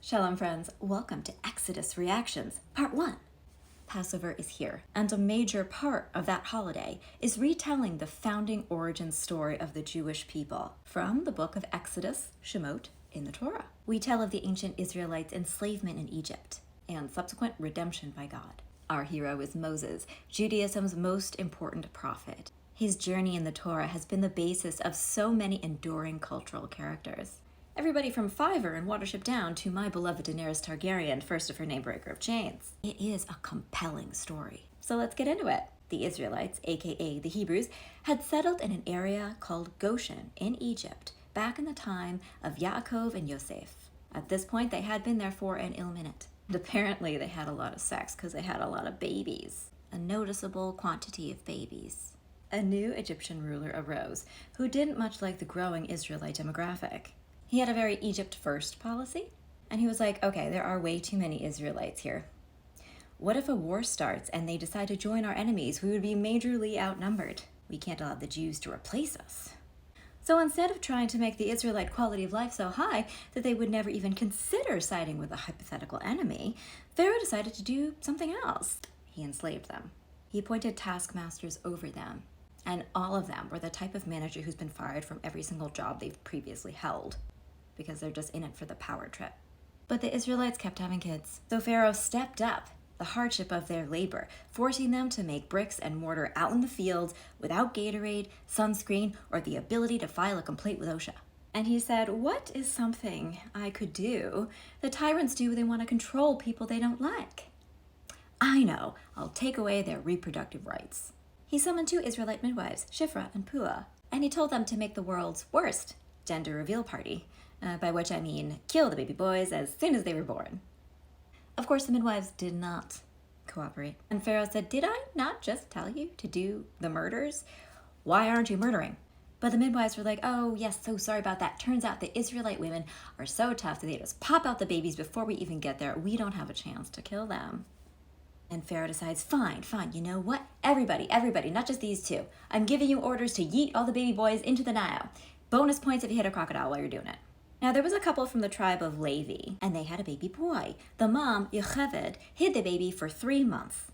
Shalom friends, welcome to Exodus Reactions, Part 1. Passover is here, and a major part of that holiday is retelling the founding origin story of the Jewish people from the book of Exodus, Shemot, in the Torah. We tell of the ancient Israelites' enslavement in Egypt and subsequent redemption by God. Our hero is Moses, Judaism's most important prophet. His journey in the Torah has been the basis of so many enduring cultural characters. Everybody from Fiverr and Watership Down to my beloved Daenerys Targaryen, first of her name, Breaker of Chains. It is a compelling story. So let's get into it. The Israelites, aka the Hebrews, had settled in an area called Goshen in Egypt back in the time of Yaakov and Yosef. At this point, they had been there for an ill minute. And apparently, they had a lot of sex because they had a lot of babies. A noticeable quantity of babies. A new Egyptian ruler arose who didn't much like the growing Israelite demographic. He had a very Egypt first policy, and he was like, okay, there are way too many Israelites here. What if a war starts and they decide to join our enemies? We would be majorly outnumbered. We can't allow the Jews to replace us. So instead of trying to make the Israelite quality of life so high that they would never even consider siding with a hypothetical enemy, Pharaoh decided to do something else. He enslaved them. He appointed taskmasters over them, and all of them were the type of manager who's been fired from every single job they've previously held, because they're just in it for the power trip. But the Israelites kept having kids, so Pharaoh stepped up the hardship of their labor, forcing them to make bricks and mortar out in the fields without Gatorade, sunscreen, or the ability to file a complaint with OSHA. And he said, what is something I could do? The tyrants do when they want to control people they don't like. I know, I'll take away their reproductive rights. He summoned 2 Israelite midwives, Shifra and Puah, and he told them to make the world's worst gender reveal party, by which I mean kill the baby boys as soon as they were born. Of course, the midwives did not cooperate. And Pharaoh said, did I not just tell you to do the murders? Why aren't you murdering? But the midwives were like, oh yes, so sorry about that. Turns out the Israelite women are so tough that they just pop out the babies before we even get there. We don't have a chance to kill them. And Pharaoh decides, fine, you know what? Everybody, not just these 2. I'm giving you orders to yeet all the baby boys into the Nile. Bonus points if you hit a crocodile while you're doing it. Now, there was a couple from the tribe of Levi, and they had a baby boy. The mom, Yocheved, hid the baby for 3 months.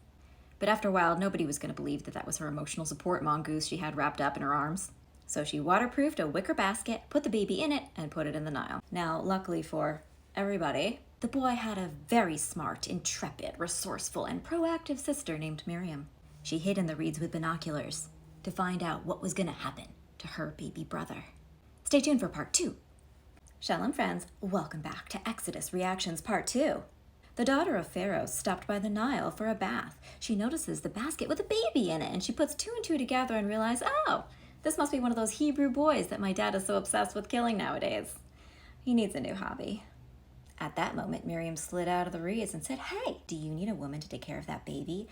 But after a while, nobody was going to believe that that was her emotional support mongoose she had wrapped up in her arms. So she waterproofed a wicker basket, put the baby in it, and put it in the Nile. Now, luckily for everybody, the boy had a very smart, intrepid, resourceful, and proactive sister named Miriam. She hid in the reeds with binoculars to find out what was going to happen to her baby brother. Stay tuned for Part 2. Shalom friends, welcome back to Exodus Reactions Part 2. The daughter of Pharaoh stopped by the Nile for a bath. She notices the basket with a baby in it, and she puts 2 and 2 together and realizes, oh, this must be one of those Hebrew boys that my dad is so obsessed with killing nowadays. He needs a new hobby. At that moment, Miriam slid out of the reeds and said, hey, do you need a woman to take care of that baby?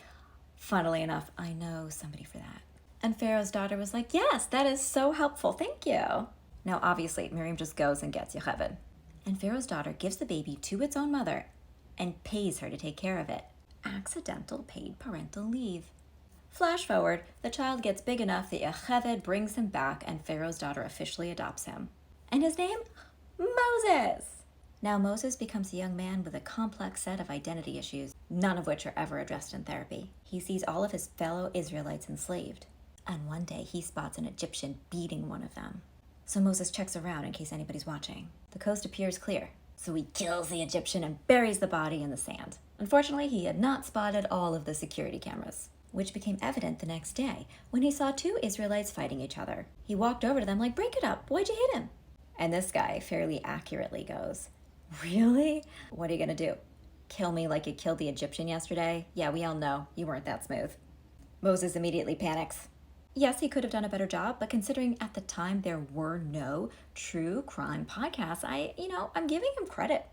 Funnily enough, I know somebody for that. And Pharaoh's daughter was like, yes, that is so helpful, thank you. Now, obviously, Miriam just goes and gets Yocheved. And Pharaoh's daughter gives the baby to its own mother and pays her to take care of it. Accidental paid parental leave. Flash forward, the child gets big enough that Yocheved brings him back and Pharaoh's daughter officially adopts him. And his name? Moses! Now Moses becomes a young man with a complex set of identity issues, none of which are ever addressed in therapy. He sees all of his fellow Israelites enslaved. And one day he spots an Egyptian beating one of them. So Moses checks around in case anybody's watching. The coast appears clear, so he kills the Egyptian and buries the body in the sand. Unfortunately, he had not spotted all of the security cameras, which became evident the next day when he saw 2 Israelites fighting each other. He walked over to them like, break it up, why'd you hit him? And this guy fairly accurately goes, really? What are you gonna do? Kill me like you killed the Egyptian yesterday? Yeah, we all know you weren't that smooth. Moses immediately panics. Yes, he could have done a better job, but considering at the time there were no true crime podcasts, I'm giving him credit.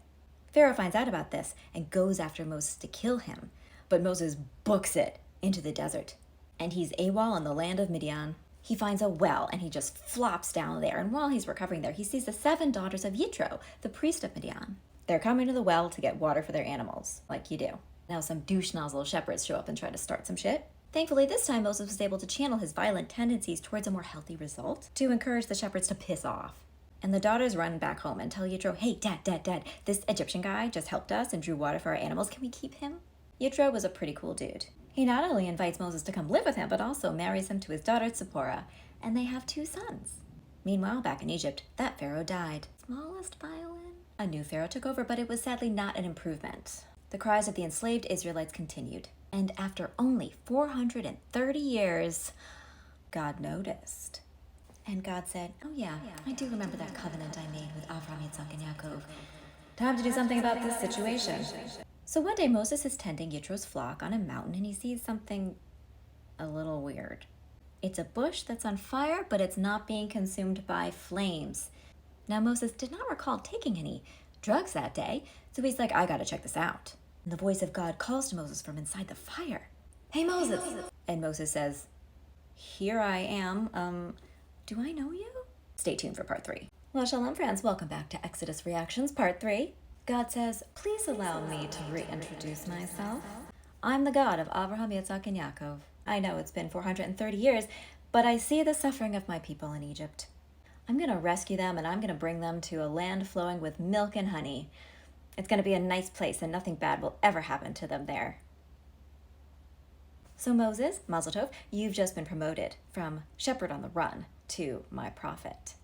Pharaoh finds out about this and goes after Moses to kill him, but Moses books it into the desert, and he's AWOL in the land of Midian. He finds a well, and he just flops down there, and while he's recovering there, he sees the 7 daughters of Yitro, the priest of Midian. They're coming to the well to get water for their animals, like you do. Now some douche nozzle shepherds show up and try to start some shit. Thankfully, this time Moses was able to channel his violent tendencies towards a more healthy result to encourage the shepherds to piss off. And the daughters run back home and tell Yitro, hey, Dad, this Egyptian guy just helped us and drew water for our animals. Can we keep him? Yitro was a pretty cool dude. He not only invites Moses to come live with him, but also marries him to his daughter Zipporah, and they have 2 sons. Meanwhile, back in Egypt, that pharaoh died. Smallest violin? A new pharaoh took over, but it was sadly not an improvement. The cries of the enslaved Israelites continued, and after only 430 years, God noticed. And God said, oh yeah, I do remember that covenant I made with Avraham, Yitzhak, and Yaakov. Time to do something about this situation. So one day Moses is tending Yitro's flock on a mountain and he sees something a little weird. It's a bush that's on fire, but it's not being consumed by flames. Now Moses did not recall taking any drugs that day, so he's like, I gotta check this out. And the voice of God calls to Moses from inside the fire. Hey Moses! And Moses says, here I am, do I know you? Stay tuned for part 3. Well, shalom friends, welcome back to Exodus Reactions, part 3. God says, please allow me to reintroduce myself. I'm the God of Avraham, Yitzhak, and Yaakov. I know it's been 430 years, but I see the suffering of my people in Egypt. I'm going to rescue them and I'm going to bring them to a land flowing with milk and honey. It's going to be a nice place and nothing bad will ever happen to them there. So Moses, Mazel Tov, you've just been promoted from shepherd on the run to my prophet.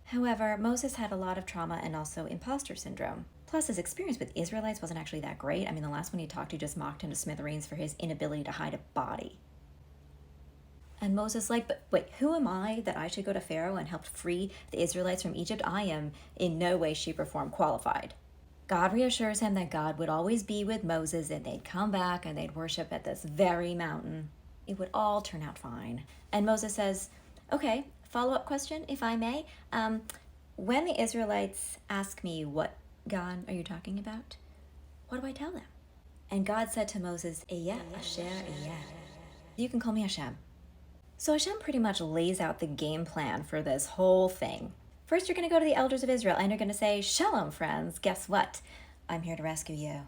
However, Moses had a lot of trauma and also imposter syndrome. Plus, his experience with Israelites wasn't actually that great. I mean, the last one he talked to just mocked him to smithereens for his inability to hide a body. And Moses like, but wait, who am I that I should go to Pharaoh and help free the Israelites from Egypt? I am in no way, shape, or form qualified. God reassures him that God would always be with Moses and they'd come back and they'd worship at this very mountain. It would all turn out fine. And Moses says, okay, follow-up question, if I may. When the Israelites ask me, what God are you talking about? What do I tell them? And God said to Moses, Ehyeh Asher Ehyeh. You can call me Hashem. So Hashem pretty much lays out the game plan for this whole thing. First, you're going to go to the elders of Israel and you're going to say, Shalom, friends. Guess what? I'm here to rescue you.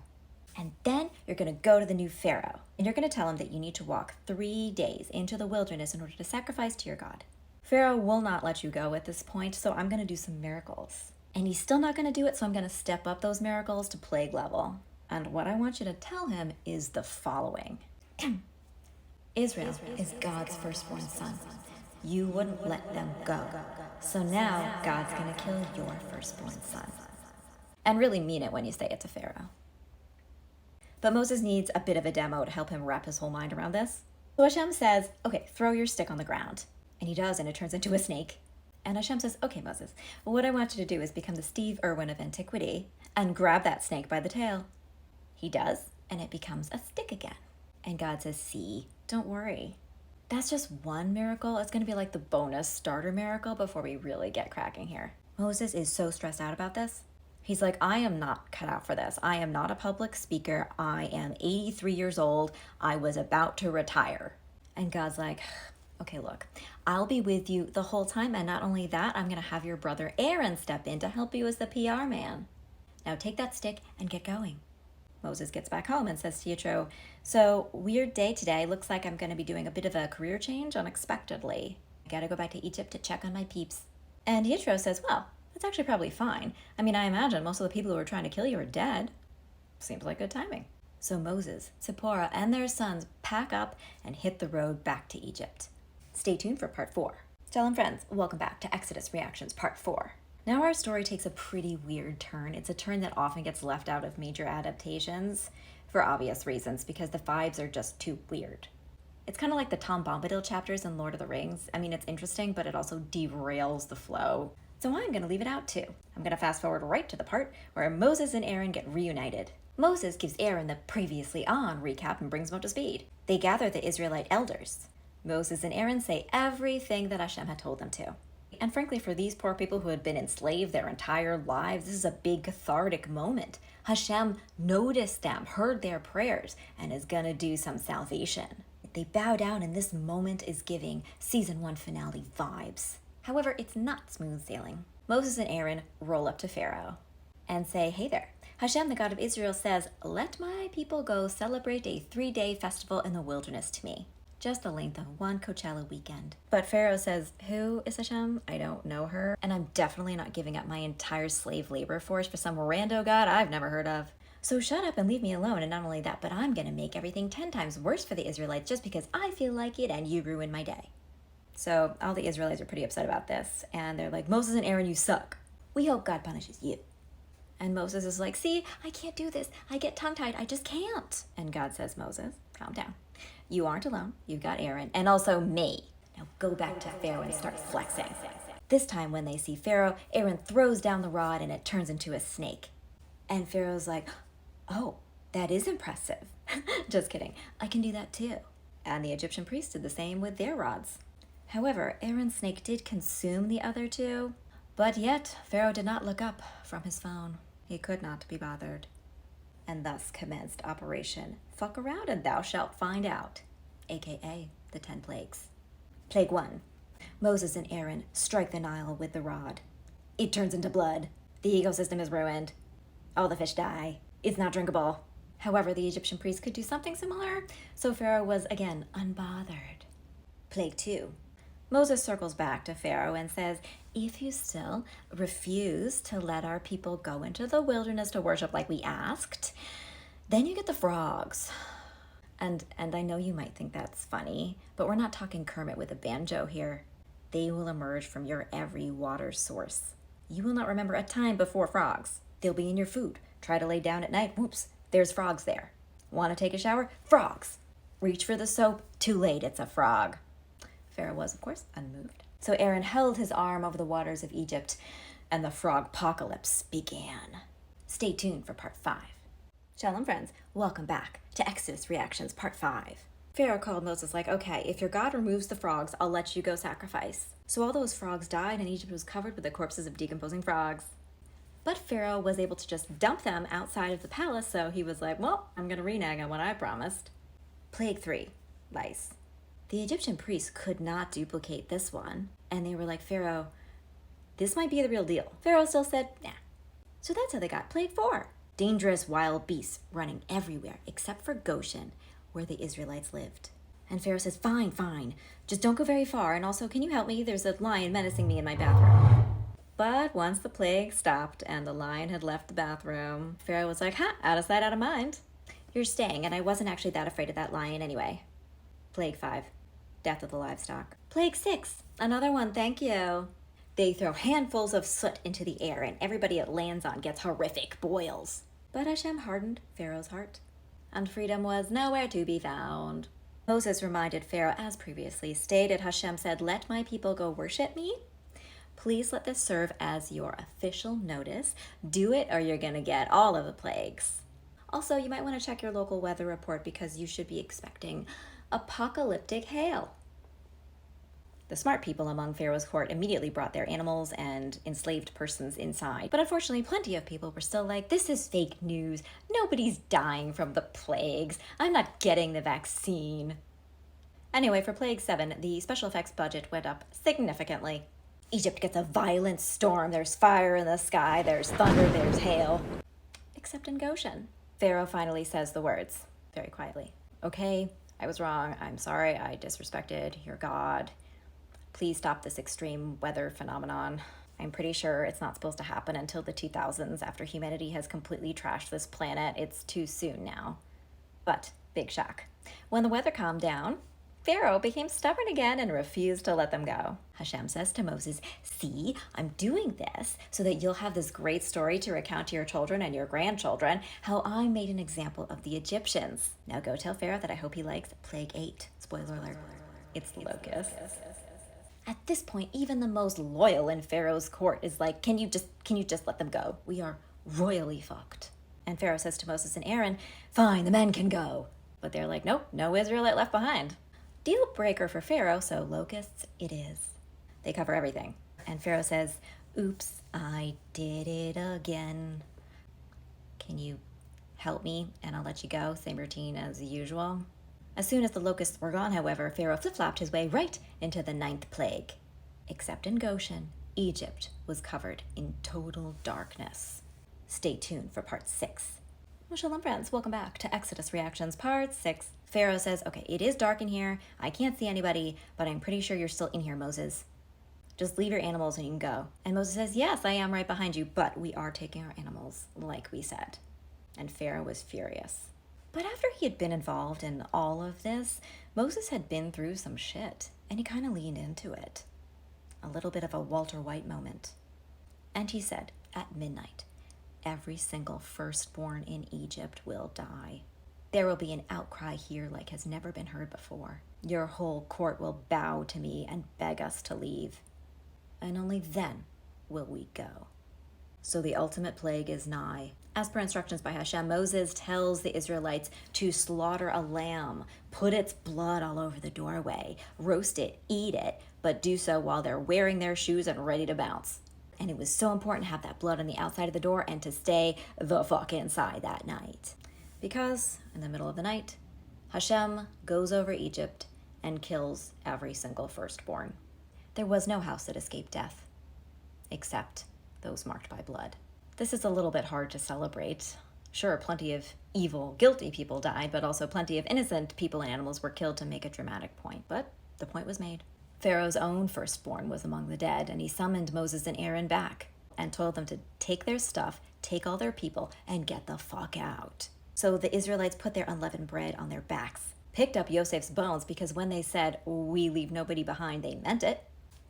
And then you're going to go to the new Pharaoh and you're going to tell him that you need to walk 3 days into the wilderness in order to sacrifice to your God. Pharaoh will not let you go at this point, so I'm going to do some miracles. And he's still not going to do it, so I'm going to step up those miracles to plague level. And what I want you to tell him is the following. Israel is God's firstborn son. You wouldn't let them go. So now God's going to kill your firstborn son. And really mean it when you say it to Pharaoh. But Moses needs a bit of a demo to help him wrap his whole mind around this. So Hashem says, okay, throw your stick on the ground. And he does, and it turns into a snake. And Hashem says, okay, Moses, what I want you to do is become the Steve Irwin of antiquity and grab that snake by the tail. He does, and it becomes a stick again. And God says, see, don't worry. That's just one miracle. It's going to be like the bonus starter miracle before we really get cracking here. Moses is so stressed out about this. He's like, I am not cut out for this. I am not a public speaker. I am 83 years old. I was about to retire. And God's like, okay, look, I'll be with you the whole time. And not only that, I'm going to have your brother Aaron step in to help you as the PR man. Now take that stick and get going. Moses gets back home and says to Yitro, so weird day today. Looks like I'm going to be doing a bit of a career change unexpectedly. I got to go back to Egypt to check on my peeps. And Yitro says, well, that's actually probably fine. I mean, I imagine most of the people who were trying to kill you are dead. Seems like good timing. So Moses, Zipporah, and their sons pack up and hit the road back to Egypt. Stay tuned for part 4. Shalom friends, welcome back to Exodus Reactions part 4. Now our story takes a pretty weird turn. It's a turn that often gets left out of major adaptations for obvious reasons because the vibes are just too weird. It's kind of like the Tom Bombadil chapters in Lord of the Rings. I mean, it's interesting, but it also derails the flow. So I'm going to leave it out too. I'm going to fast forward right to the part where Moses and Aaron get reunited. Moses gives Aaron the previously on recap and brings him up to speed. They gather the Israelite elders. Moses and Aaron say everything that Hashem had told them to. And frankly, for these poor people who had been enslaved their entire lives, this is a big cathartic moment. Hashem noticed them, heard their prayers, and is gonna do some salvation. They bow down, and this moment is giving season 1 finale vibes. However, it's not smooth sailing. Moses and Aaron roll up to Pharaoh and say, hey there, Hashem, the God of Israel, says, let my people go celebrate a 3-day festival in the wilderness to me. just the length of one Coachella weekend. But Pharaoh says, who is Hashem? I don't know her, and I'm definitely not giving up my entire slave labor force for some rando god I've never heard of. So shut up and leave me alone, and not only that, but I'm gonna make everything 10 times worse for the Israelites just because I feel like it and you ruined my day. So all the Israelites are pretty upset about this, and they're like, Moses and Aaron, you suck. We hope God punishes you. And Moses is like, see, I can't do this. I get tongue-tied. I just can't. And God says, Moses, calm down. You aren't alone. You've got Aaron and also me. Now go back to Pharaoh and start flexing. This time when they see Pharaoh, Aaron throws down the rod and it turns into a snake. And Pharaoh's like, oh, that is impressive. Just kidding. I can do that too. And the Egyptian priests did the same with their rods. However, Aaron's snake did consume the other two, but yet Pharaoh did not look up from his phone. He could not be bothered, and thus commenced Operation Fuck Around and Thou Shalt Find Out, aka the 10 Plagues. Plague 1. Moses and Aaron strike the Nile with the rod. It turns into blood. The ecosystem is ruined. All the fish die. It's not drinkable. However, the Egyptian priests could do something similar, so Pharaoh was again unbothered. Plague 2. Moses circles back to Pharaoh and says, if you still refuse to let our people go into the wilderness to worship like we asked, then you get the frogs. And I know you might think that's funny, but we're not talking Kermit with a banjo here. They will emerge from your every water source. You will not remember a time before frogs. They'll be in your food. Try to lay down at night, whoops, there's frogs there. Want to take a shower? Frogs. Reach for the soap, too late, it's a frog. Pharaoh was, of course, unmoved. So Aaron held his arm over the waters of Egypt, and the frog-pocalypse began. Stay tuned for part 5. Shalom, friends. Welcome back to Exodus Reactions Part 5. Pharaoh called Moses like, okay, if your God removes the frogs, I'll let you go sacrifice. So all those frogs died, and Egypt was covered with the corpses of decomposing frogs. But Pharaoh was able to just dump them outside of the palace, so he was like, well, I'm going to renege on what I promised. Plague 3. Lice. The Egyptian priests could not duplicate this one, and they were like, Pharaoh, this might be the real deal. Pharaoh still said, nah. So that's how they got Plague 4. Dangerous wild beasts running everywhere except for Goshen, where the Israelites lived. And Pharaoh says, fine, just don't go very far, and also, can you help me? There's a lion menacing me in my bathroom. But once the plague stopped and the lion had left the bathroom, Pharaoh was like, out of sight, out of mind. You're staying, and I wasn't actually that afraid of that lion anyway. Plague 5. Death of the livestock. Plague 6. Another one, thank you. They throw handfuls of soot into the air, and everybody it lands on gets horrific boils. But Hashem hardened Pharaoh's heart, and freedom was nowhere to be found. Moses reminded Pharaoh, as previously stated, Hashem said, let my people go worship me. Please let this serve as your official notice. Do it or you're going to get all of the plagues. Also, you might want to check your local weather report because you should be expecting apocalyptic hail. The smart people among Pharaoh's court immediately brought their animals and enslaved persons inside. But unfortunately, plenty of people were still like, this is fake news. Nobody's dying from the plagues. I'm not getting the vaccine. Anyway, for Plague 7, the special effects budget went up significantly. Egypt gets a violent storm. There's fire in the sky. There's thunder. There's hail. Except in Goshen. Pharaoh finally says the words, very quietly. Okay, I was wrong. I'm sorry. I disrespected your God. Please stop this extreme weather phenomenon. I'm pretty sure it's not supposed to happen until the 2000s after humanity has completely trashed this planet. It's too soon now. But, big shock. When the weather calmed down, Pharaoh became stubborn again and refused to let them go. Hashem says to Moses, see, I'm doing this so that you'll have this great story to recount to your children and your grandchildren how I made an example of the Egyptians. Now go tell Pharaoh that I hope he likes Plague 8. Spoiler alert, it's the locusts. At this point, even the most loyal in Pharaoh's court is like, can you just let them go? We are royally fucked. And Pharaoh says to Moses and Aaron, fine, the men can go. But they're like, nope, no Israelite left behind. Deal breaker for Pharaoh, so locusts it is. They cover everything. And Pharaoh says, oops, I did it again. Can you help me and I'll let you go? Same routine as usual. As soon as the locusts were gone, however, Pharaoh flip-flopped his way right into the 9th plague. Except in Goshen, Egypt was covered in total darkness. Stay tuned for part 6. Well, shalom, friends. Welcome back to Exodus Reactions Part 6. Pharaoh says, okay, it is dark in here. I can't see anybody, but I'm pretty sure you're still in here, Moses. Just leave your animals and you can go. And Moses says, yes, I am right behind you, but we are taking our animals, like we said. And Pharaoh was furious. But after he had been involved in all of this, Moses had been through some shit, and he kind of leaned into it. A little bit of a Walter White moment. And he said, at midnight, every single firstborn in Egypt will die. There will be an outcry here like has never been heard before. Your whole court will bow to me and beg us to leave. And only then will we go. So the ultimate plague is nigh. As per instructions by Hashem, Moses tells the Israelites to slaughter a lamb, put its blood all over the doorway, roast it, eat it, but do so while they're wearing their shoes and ready to bounce. And it was so important to have that blood on the outside of the door and to stay the fuck inside that night. Because in the middle of the night, Hashem goes over Egypt and kills every single firstborn. There was no house that escaped death, except those marked by blood. This is a little bit hard to celebrate. Sure, plenty of evil, guilty people died, but also plenty of innocent people and animals were killed to make a dramatic point. But the point was made. Pharaoh's own firstborn was among the dead, and he summoned Moses and Aaron back and told them to take their stuff, take all their people, and get the fuck out. So the Israelites put their unleavened bread on their backs, picked up Yosef's bones, because when they said, we leave nobody behind, they meant it.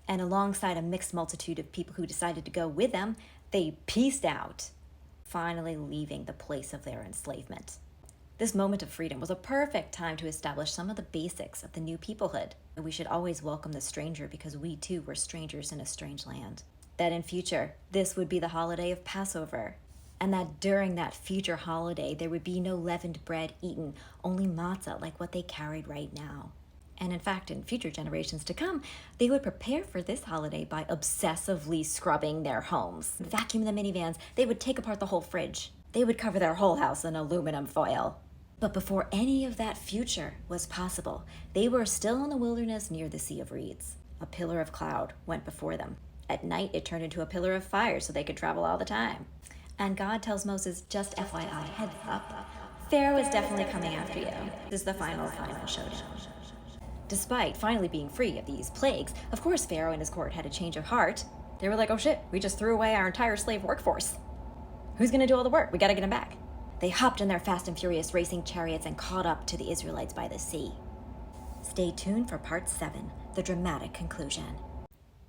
And alongside a mixed multitude of people who decided to go with them, they pieced out, finally leaving the place of their enslavement. This moment of freedom was a perfect time to establish some of the basics of the new peoplehood. We should always welcome the stranger because we too were strangers in a strange land. That in future, this would be the holiday of Passover. And that during that future holiday, there would be no leavened bread eaten, only matzah like what they carried right now. And in fact, in future generations to come, they would prepare for this holiday by obsessively scrubbing their homes, vacuum the minivans, they would take apart the whole fridge. They would cover their whole house in aluminum foil. But before any of that future was possible, they were still in the wilderness near the Sea of Reeds. A pillar of cloud went before them. At night, it turned into a pillar of fire so they could travel all the time. And God tells Moses, just FYI, heads up, Pharaoh is definitely coming after you. This is the final showdown. Despite finally being free of these plagues, of course Pharaoh and his court had a change of heart. They were like, oh shit, we just threw away our entire slave workforce. Who's gonna do all the work? We gotta get him back. They hopped in their fast and furious racing chariots and caught up to the Israelites by the sea. Stay tuned for part 7, the dramatic conclusion.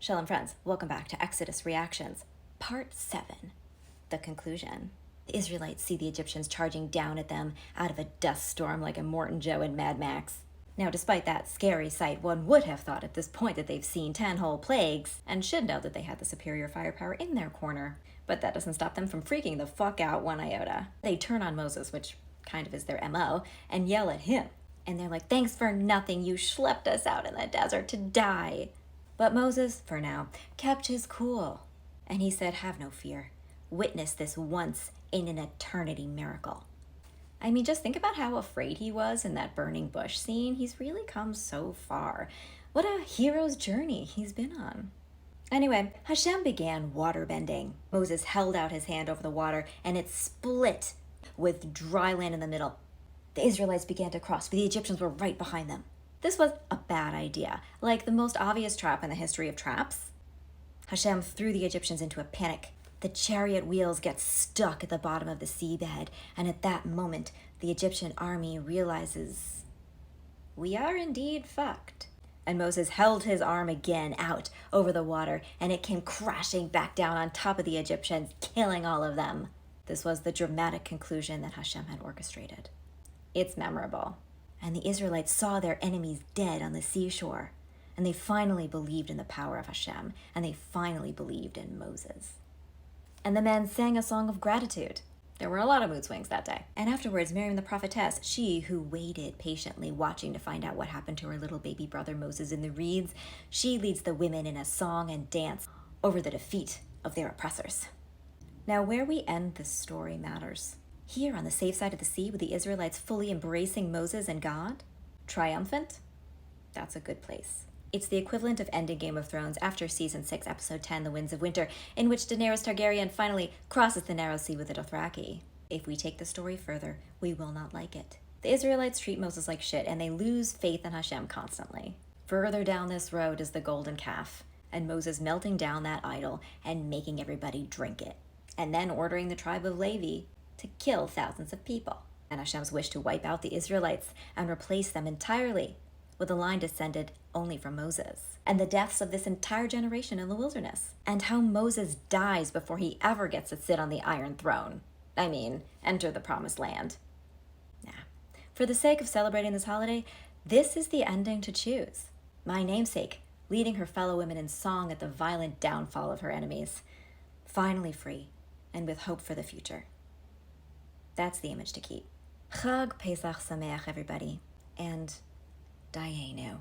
Shalom friends, welcome back to Exodus Reactions, part 7, the conclusion. The Israelites see the Egyptians charging down at them out of a dust storm like a Morton Joe in Mad Max. Now, despite that scary sight, one would have thought at this point that they've seen 10 whole plagues and should know that they had the superior firepower in their corner. But that doesn't stop them from freaking the fuck out one iota. They turn on Moses, which kind of is their MO, and yell at him. And they're like, thanks for nothing, you schlepped us out in the desert to die. But Moses, for now, kept his cool. And he said, have no fear. Witness this once in an eternity miracle. I mean, just think about how afraid he was in that burning bush scene. He's really come so far. What a hero's journey he's been on. Anyway, Hashem began water bending. Moses held out his hand over the water, and it split with dry land in the middle. The Israelites began to cross, but the Egyptians were right behind them. This was a bad idea, like the most obvious trap in the history of traps. Hashem threw the Egyptians into a panic. The chariot wheels get stuck at the bottom of the seabed, and at that moment, the Egyptian army realizes, we are indeed fucked. And Moses held his arm again out over the water, and it came crashing back down on top of the Egyptians, killing all of them. This was the dramatic conclusion that Hashem had orchestrated. It's memorable. And the Israelites saw their enemies dead on the seashore, and they finally believed in the power of Hashem, and they finally believed in Moses. And the men sang a song of gratitude. There were a lot of mood swings that day. And afterwards, Miriam the prophetess, she who waited patiently, watching to find out what happened to her little baby brother Moses in the reeds, she leads the women in a song and dance over the defeat of their oppressors. Now, where we end this story matters. Here on the safe side of the sea, with the Israelites fully embracing Moses and God, triumphant, that's a good place. It's the equivalent of ending Game of Thrones after Season 6, Episode 10, The Winds of Winter, in which Daenerys Targaryen finally crosses the narrow sea with the Dothraki. If we take the story further, we will not like it. The Israelites treat Moses like shit, and they lose faith in Hashem constantly. Further down this road is the golden calf, and Moses melting down that idol and making everybody drink it, and then ordering the tribe of Levi to kill thousands of people, and Hashem's wish to wipe out the Israelites and replace them entirely with a line descended only from Moses, and the deaths of this entire generation in the wilderness, and how Moses dies before he ever gets to sit on the Iron Throne. I mean, enter the Promised Land. Nah. For the sake of celebrating this holiday, this is the ending to choose. My namesake, leading her fellow women in song at the violent downfall of her enemies, finally free and with hope for the future. That's the image to keep. Chag Pesach Sameach, everybody, and Dayenu.